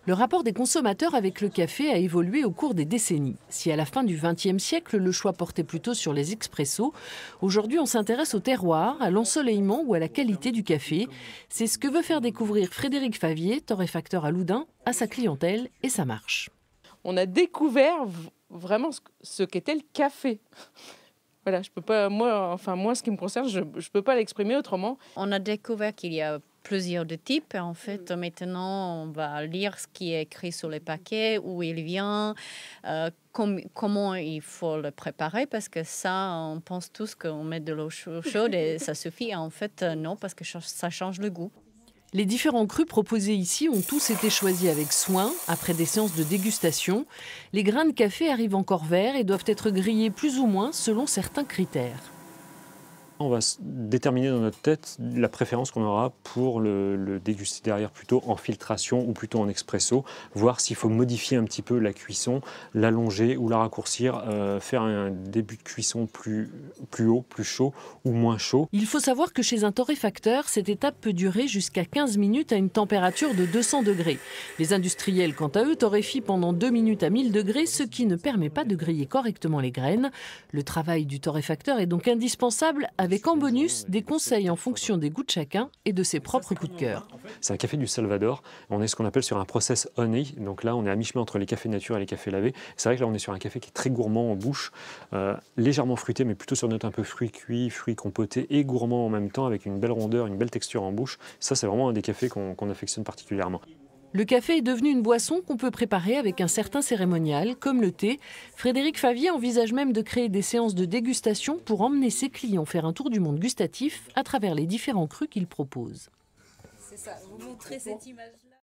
Le rapport des consommateurs avec le café a évolué au cours des décennies. Si à la fin du XXe siècle, le choix portait plutôt sur les expressos, aujourd'hui on s'intéresse au terroir, à l'ensoleillement ou à la qualité du café. C'est ce que veut faire découvrir Frédéric Favier, torréfacteur à Loudun, à sa clientèle et sa marche. On a découvert vraiment ce qu'était le café. Voilà, je peux pas, moi, ce qui me concerne, je peux pas l'exprimer autrement. On a découvert qu'il y a plusieurs de types. En fait, maintenant, on va lire ce qui est écrit sur les paquets, où il vient, comment il faut le préparer, parce que ça, on pense tous qu'on met de l'eau chaude et ça suffit. En fait, non, parce que ça change le goût. Les différents crus proposés ici ont tous été choisis avec soin, après des séances de dégustation. Les grains de café arrivent encore verts et doivent être grillés plus ou moins selon certains critères. On va déterminer dans notre tête la préférence qu'on aura pour le déguster derrière, plutôt en filtration ou plutôt en expresso, voir s'il faut modifier un petit peu la cuisson, l'allonger ou la raccourcir, faire un début de cuisson plus haut, plus chaud ou moins chaud. Il faut savoir que chez un torréfacteur, cette étape peut durer jusqu'à 15 minutes à une température de 200 degrés. Les industriels, quant à eux, torréfient pendant 2 minutes à 1000 degrés, ce qui ne permet pas de griller correctement les graines. Le travail du torréfacteur est donc indispensable, avec en bonus des conseils en fonction des goûts de chacun et de ses propres coups de cœur. C'est un café du Salvador. On est ce qu'on appelle sur un process honey. Donc là, on est à mi-chemin entre les cafés nature et les cafés lavés. C'est vrai que là, on est sur un café qui est très gourmand en bouche, légèrement fruité, mais plutôt sur une note un peu fruits cuits, fruits compotés et gourmand en même temps, avec une belle rondeur, une belle texture en bouche. Ça, c'est vraiment un des cafés qu'on affectionne particulièrement. Le café est devenu une boisson qu'on peut préparer avec un certain cérémonial, comme le thé. Frédéric Favier envisage même de créer des séances de dégustation pour emmener ses clients faire un tour du monde gustatif à travers les différents crus qu'il propose. C'est ça, vous montrez cette image.